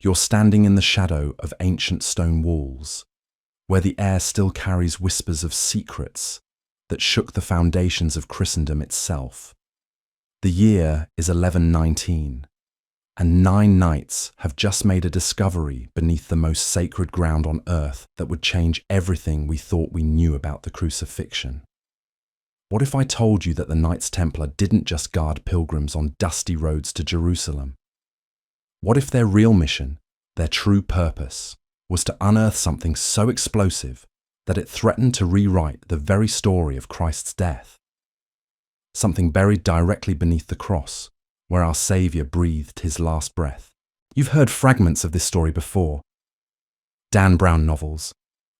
You're standing in the shadow of ancient stone walls, where the air still carries whispers of secrets that shook the foundations of Christendom itself. The year is 1119, and 9 knights have just made a discovery beneath the most sacred ground on earth that would change everything we thought we knew about the crucifixion. What if I told you that the Knights Templar didn't just guard pilgrims on dusty roads to Jerusalem? What if their real mission, their true purpose, was to unearth something so explosive that it threatened to rewrite the very story of Christ's death? Something buried directly beneath the cross, where our Saviour breathed his last breath. You've heard fragments of this story before. Dan Brown novels,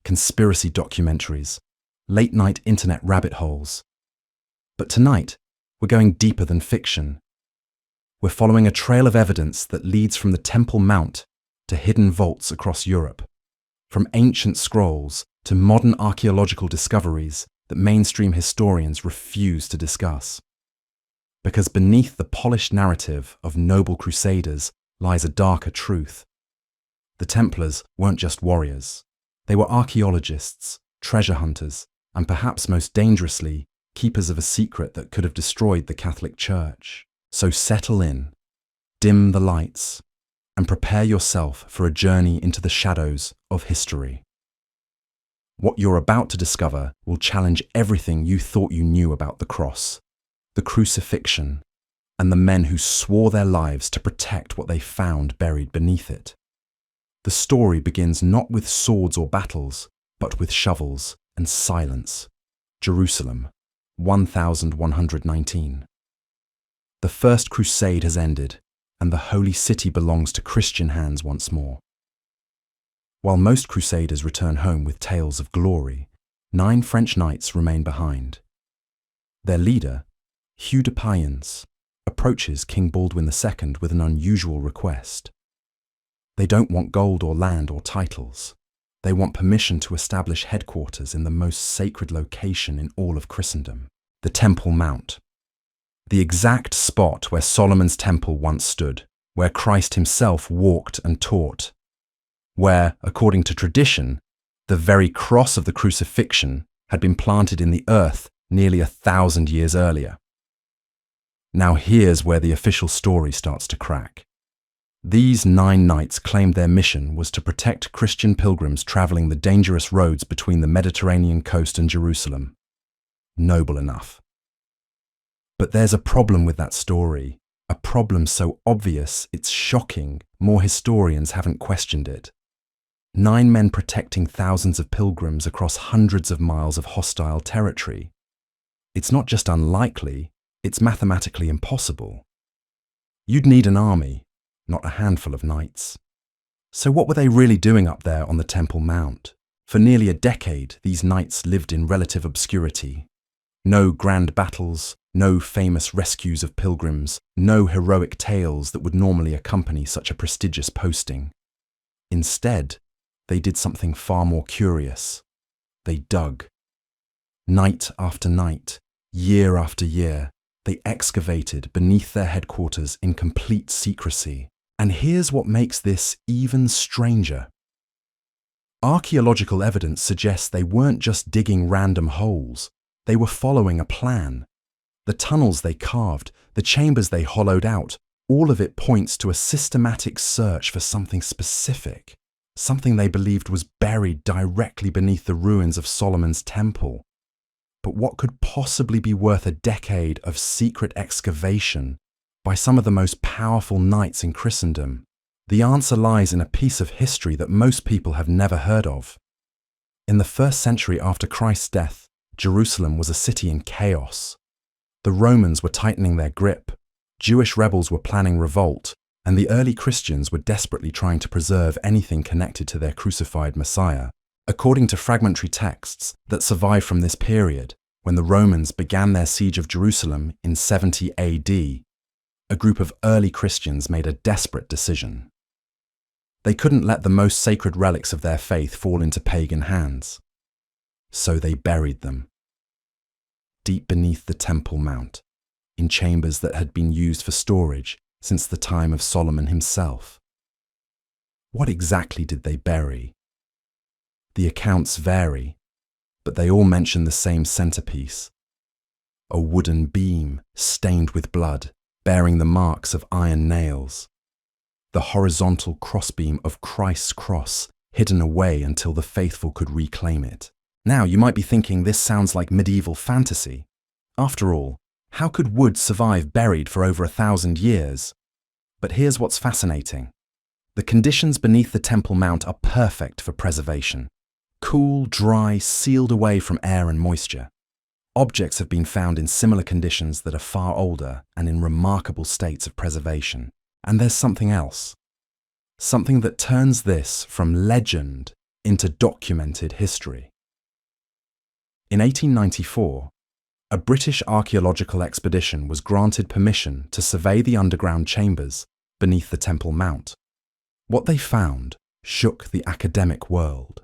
conspiracy documentaries, late-night internet rabbit holes. But tonight, we're going deeper than fiction. We're following a trail of evidence that leads from the Temple Mount to hidden vaults across Europe, from ancient scrolls to modern archaeological discoveries that mainstream historians refuse to discuss. Because beneath the polished narrative of noble crusaders lies a darker truth. The Templars weren't just warriors. They were archaeologists, treasure hunters, and perhaps most dangerously, keepers of a secret that could have destroyed the Catholic Church. So settle in, dim the lights, and prepare yourself for a journey into the shadows of history. What you're about to discover will challenge everything you thought you knew about the cross, the crucifixion, and the men who swore their lives to protect what they found buried beneath it. The story begins not with swords or battles, but with shovels and silence. Jerusalem, 1119. The First Crusade has ended, and the Holy City belongs to Christian hands once more. While most crusaders return home with tales of glory, 9 French knights remain behind. Their leader, Hugh de Payens, approaches King Baldwin II with an unusual request. They don't want gold or land or titles. They want permission to establish headquarters in the most sacred location in all of Christendom, the Temple Mount. The exact spot where Solomon's temple once stood, where Christ himself walked and taught, where, according to tradition, the very cross of the crucifixion had been planted in the earth nearly 1,000 years earlier. Now here's where the official story starts to crack. These 9 knights claimed their mission was to protect Christian pilgrims traveling the dangerous roads between the Mediterranean coast and Jerusalem. Noble enough. But there's a problem with that story, a problem so obvious it's shocking more historians haven't questioned it. 9 men protecting thousands of pilgrims across hundreds of miles of hostile territory. It's not just unlikely, it's mathematically impossible. You'd need an army, not a handful of knights. So what were they really doing up there on the Temple Mount? For nearly a decade, these knights lived in relative obscurity. No grand battles, no famous rescues of pilgrims, no heroic tales that would normally accompany such a prestigious posting. Instead, they did something far more curious. They dug. Night after night, year after year, they excavated beneath their headquarters in complete secrecy. And here's what makes this even stranger. Archaeological evidence suggests they weren't just digging random holes. They were following a plan. The tunnels they carved, the chambers they hollowed out, all of it points to a systematic search for something specific, something they believed was buried directly beneath the ruins of Solomon's temple. But what could possibly be worth a decade of secret excavation by some of the most powerful knights in Christendom? The answer lies in a piece of history that most people have never heard of. In the 1st century after Christ's death, Jerusalem was a city in chaos. The Romans were tightening their grip, Jewish rebels were planning revolt, and the early Christians were desperately trying to preserve anything connected to their crucified Messiah. According to fragmentary texts that survive from this period, when the Romans began their siege of Jerusalem in 70 AD, a group of early Christians made a desperate decision. They couldn't let the most sacred relics of their faith fall into pagan hands. So they buried them, deep beneath the Temple Mount, in chambers that had been used for storage since the time of Solomon himself. What exactly did they bury? The accounts vary, but they all mention the same centerpiece: a wooden beam stained with blood, bearing the marks of iron nails. The horizontal crossbeam of Christ's cross, hidden away until the faithful could reclaim it. Now, you might be thinking this sounds like medieval fantasy. After all, how could wood survive buried for over 1,000 years? But here's what's fascinating. The conditions beneath the Temple Mount are perfect for preservation. Cool, dry, sealed away from air and moisture. Objects have been found in similar conditions that are far older and in remarkable states of preservation. And there's something else. Something that turns this from legend into documented history. In 1894, a British archaeological expedition was granted permission to survey the underground chambers beneath the Temple Mount. What they found shook the academic world.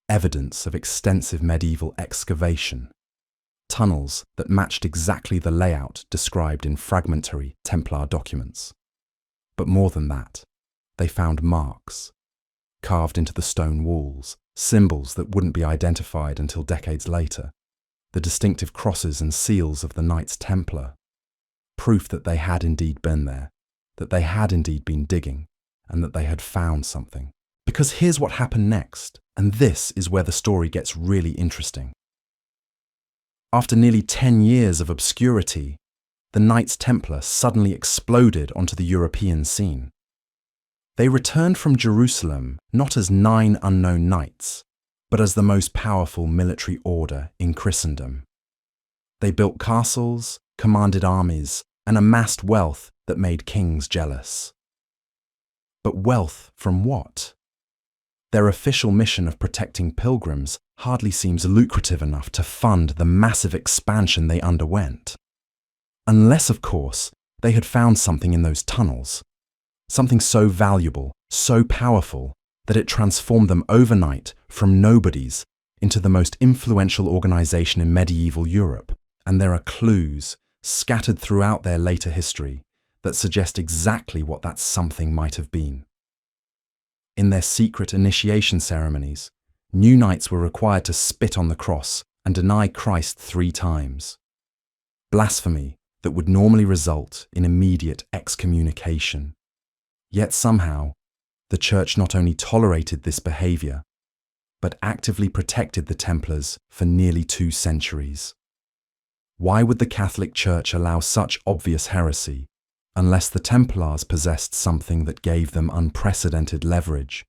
Evidence of extensive medieval excavation. Tunnels that matched exactly the layout described in fragmentary Templar documents. But more than that, they found marks, carved into the stone walls, symbols that wouldn't be identified until decades later, the distinctive crosses and seals of the Knights Templar, proof that they had indeed been there, that they had indeed been digging, and that they had found something. Because here's what happened next, and this is where the story gets really interesting. After nearly 10 years of obscurity, the Knights Templar suddenly exploded onto the European scene. They returned from Jerusalem not as 9 unknown knights, but as the most powerful military order in Christendom. They built castles, commanded armies, and amassed wealth that made kings jealous. But wealth from what? Their official mission of protecting pilgrims hardly seems lucrative enough to fund the massive expansion they underwent. Unless, of course, they had found something in those tunnels, something so valuable, so powerful, that it transformed them overnight from nobodies into the most influential organization in medieval Europe. And there are clues scattered throughout their later history that suggest exactly what that something might have been. In their secret initiation ceremonies, new knights were required to spit on the cross and deny Christ 3 times. Blasphemy that would normally result in immediate excommunication. Yet somehow, the Church not only tolerated this behavior, but actively protected the Templars for nearly 2 centuries. Why would the Catholic Church allow such obvious heresy, unless the Templars possessed something that gave them unprecedented leverage,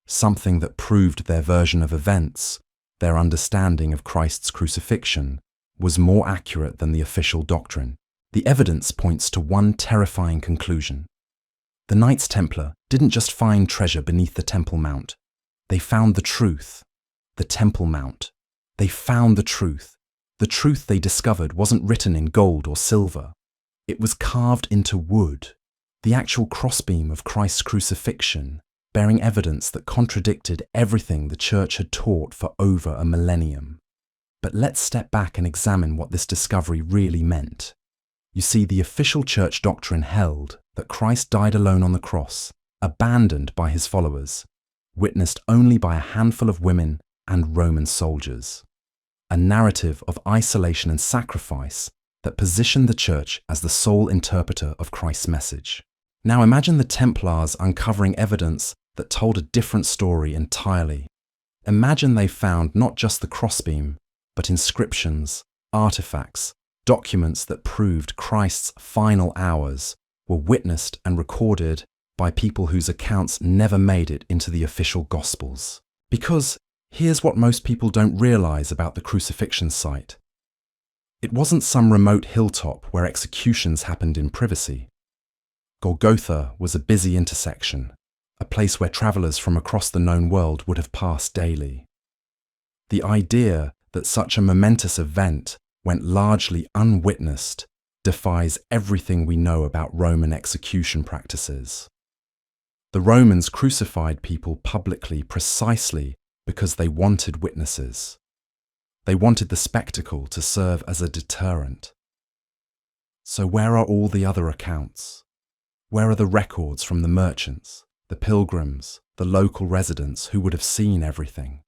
something that proved their version of events, their understanding of Christ's crucifixion, was more accurate than the official doctrine? The evidence points to one terrifying conclusion. The Knights Templar didn't just find treasure beneath the Temple Mount. They found the truth. The Temple Mount. They found the truth. The truth they discovered wasn't written in gold or silver. It was carved into wood, the actual crossbeam of Christ's crucifixion, bearing evidence that contradicted everything the Church had taught for over a millennium. But let's step back and examine what this discovery really meant. You see, the official Church doctrine held that Christ died alone on the cross, abandoned by his followers, witnessed only by a handful of women and Roman soldiers. A narrative of isolation and sacrifice that positioned the Church as the sole interpreter of Christ's message. Now imagine the Templars uncovering evidence that told a different story entirely. Imagine they found not just the crossbeam, but inscriptions, artifacts, documents that proved Christ's final hours were witnessed and recorded by people whose accounts never made it into the official Gospels. Because here's what most people don't realize about the crucifixion site. It wasn't some remote hilltop where executions happened in privacy. Golgotha was a busy intersection, a place where travelers from across the known world would have passed daily. The idea that such a momentous event went largely unwitnessed defies everything we know about Roman execution practices. The Romans crucified people publicly precisely because they wanted witnesses. They wanted the spectacle to serve as a deterrent. So where are all the other accounts? Where are the records from the merchants, the pilgrims, the local residents who would have seen everything.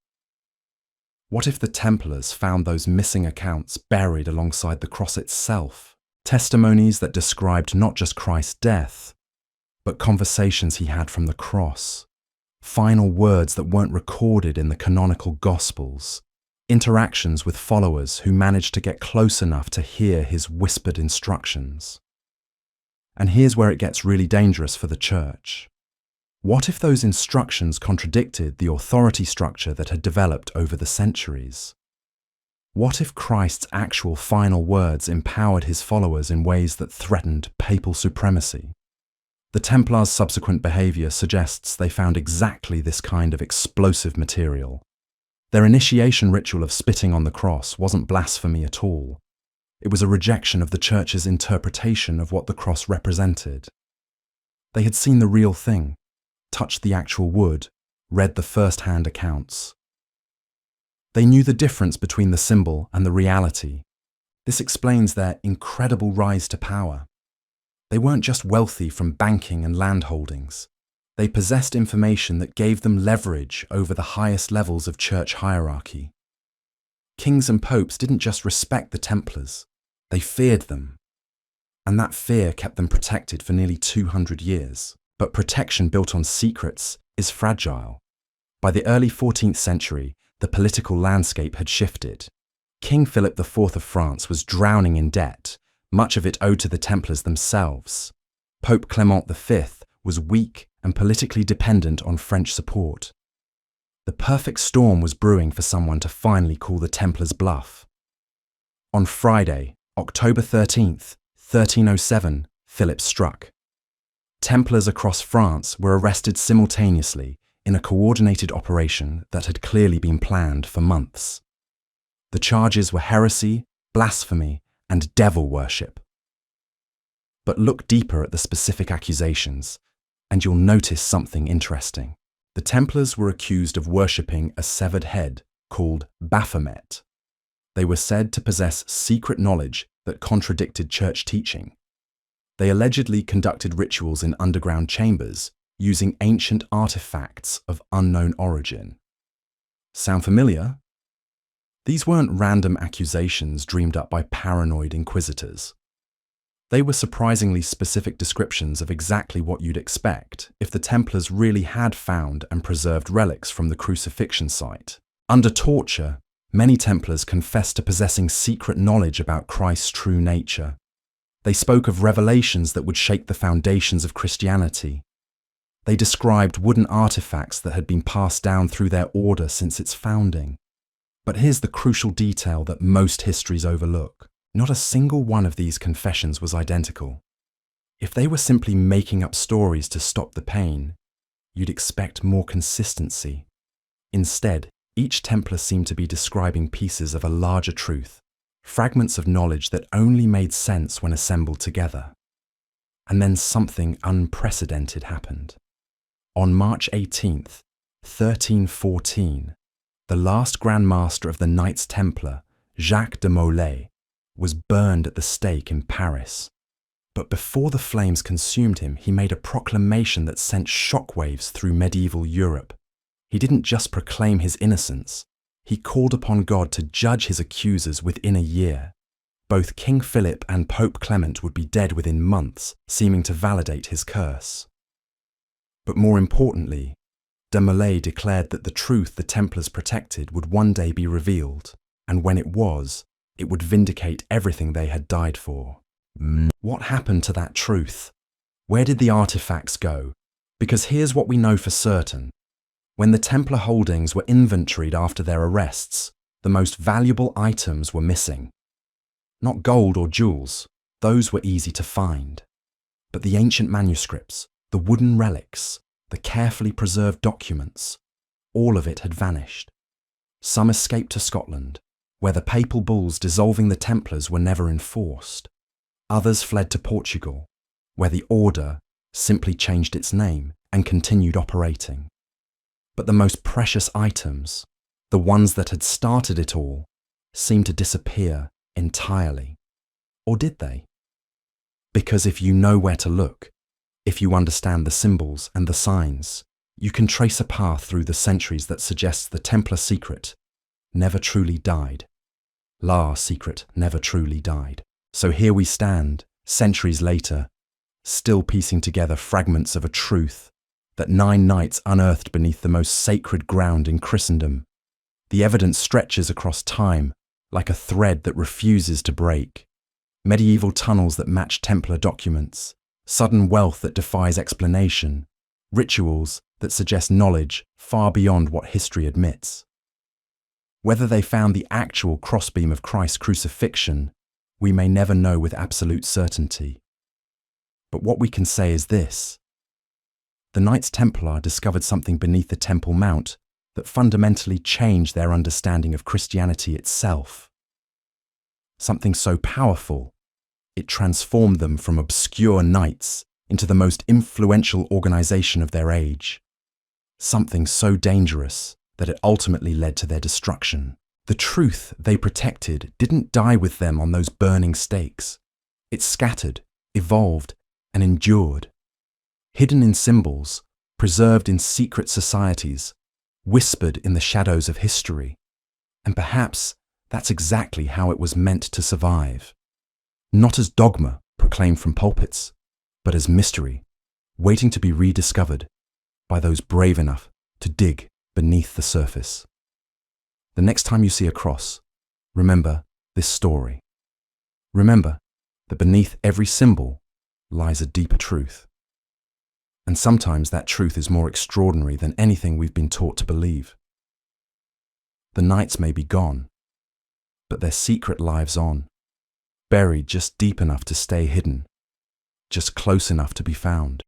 What if the Templars found those missing accounts buried alongside the cross itself? Testimonies that described not just Christ's death, but conversations he had from the cross, final words that weren't recorded in the canonical Gospels, interactions with followers who managed to get close enough to hear his whispered instructions. And here's where it gets really dangerous for the Church. What if those instructions contradicted the authority structure that had developed over the centuries? What if Christ's actual final words empowered his followers in ways that threatened papal supremacy? The Templars' subsequent behavior suggests they found exactly this kind of explosive material. Their initiation ritual of spitting on the cross wasn't blasphemy at all. It was a rejection of the Church's interpretation of what the cross represented. They had seen the real thing, touched the actual wood, read the first-hand accounts. They knew the difference between the symbol and the reality. This explains their incredible rise to power. They weren't just wealthy from banking and land holdings. They possessed information that gave them leverage over the highest levels of church hierarchy. Kings and popes didn't just respect the Templars, they feared them. And that fear kept them protected for nearly 200 years. But protection built on secrets is fragile. By the early 14th century, the political landscape had shifted. King Philip IV of France was drowning in debt, much of it owed to the Templars themselves. Pope Clement V was weak and politically dependent on French support. The perfect storm was brewing for someone to finally call the Templars' bluff. On Friday, October 13th, 1307, Philip struck. Templars across France were arrested simultaneously in a coordinated operation that had clearly been planned for months. The charges were heresy, blasphemy, and devil worship. But look deeper at the specific accusations, and you'll notice something interesting. The Templars were accused of worshipping a severed head called Baphomet. They were said to possess secret knowledge that contradicted church teaching. They allegedly conducted rituals in underground chambers using ancient artifacts of unknown origin. Sound familiar? These weren't random accusations dreamed up by paranoid inquisitors. They were surprisingly specific descriptions of exactly what you'd expect if the Templars really had found and preserved relics from the crucifixion site. Under torture, many Templars confessed to possessing secret knowledge about Christ's true nature. They spoke of revelations that would shake the foundations of Christianity. They described wooden artifacts that had been passed down through their order since its founding. But here's the crucial detail that most histories overlook. Not a single one of these confessions was identical. If they were simply making up stories to stop the pain, you'd expect more consistency. Instead, each Templar seemed to be describing pieces of a larger truth, fragments of knowledge that only made sense when assembled together. And then something unprecedented happened. On March 18th, 1314, the last Grand Master of the Knights Templar, Jacques de Molay, was burned at the stake in Paris. But before the flames consumed him, he made a proclamation that sent shockwaves through medieval Europe. He didn't just proclaim his innocence, he called upon God to judge his accusers within a year. Both King Philip and Pope Clement would be dead within months, seeming to validate his curse. But more importantly, de Molay declared that the truth the Templars protected would one day be revealed, and when it was, it would vindicate everything they had died for. What happened to that truth? Where did the artifacts go? Because here's what we know for certain. When the Templar holdings were inventoried after their arrests, the most valuable items were missing. Not gold or jewels, those were easy to find. But the ancient manuscripts, the wooden relics, the carefully preserved documents, all of it had vanished. Some escaped to Scotland, where the papal bulls dissolving the Templars were never enforced. Others fled to Portugal, where the order simply changed its name and continued operating. But the most precious items, the ones that had started it all, seemed to disappear entirely. Or did they? Because if you know where to look, If you understand the symbols and the signs, you can trace a path through the centuries that suggests the Templar secret never truly died. La secret never truly died. So here we stand, centuries later, still piecing together fragments of a truth that 9 knights unearthed beneath the most sacred ground in Christendom. The evidence stretches across time like a thread that refuses to break. Medieval tunnels that match Templar documents, sudden wealth that defies explanation, rituals that suggest knowledge far beyond what history admits. Whether they found the actual crossbeam of Christ's crucifixion, we may never know with absolute certainty. But what we can say is this: the Knights Templar discovered something beneath the Temple Mount that fundamentally changed their understanding of Christianity itself. Something so powerful, it transformed them from obscure knights into the most influential organization of their age. Something so dangerous that it ultimately led to their destruction. The truth they protected didn't die with them on those burning stakes. It scattered, evolved, and endured. Hidden in symbols, preserved in secret societies, whispered in the shadows of history. And perhaps that's exactly how it was meant to survive. Not as dogma proclaimed from pulpits, but as mystery, waiting to be rediscovered by those brave enough to dig beneath the surface. The next time you see a cross, remember this story. Remember that beneath every symbol lies a deeper truth. And sometimes that truth is more extraordinary than anything we've been taught to believe. The knights may be gone, but their secret lives on, buried just deep enough to stay hidden, just close enough to be found.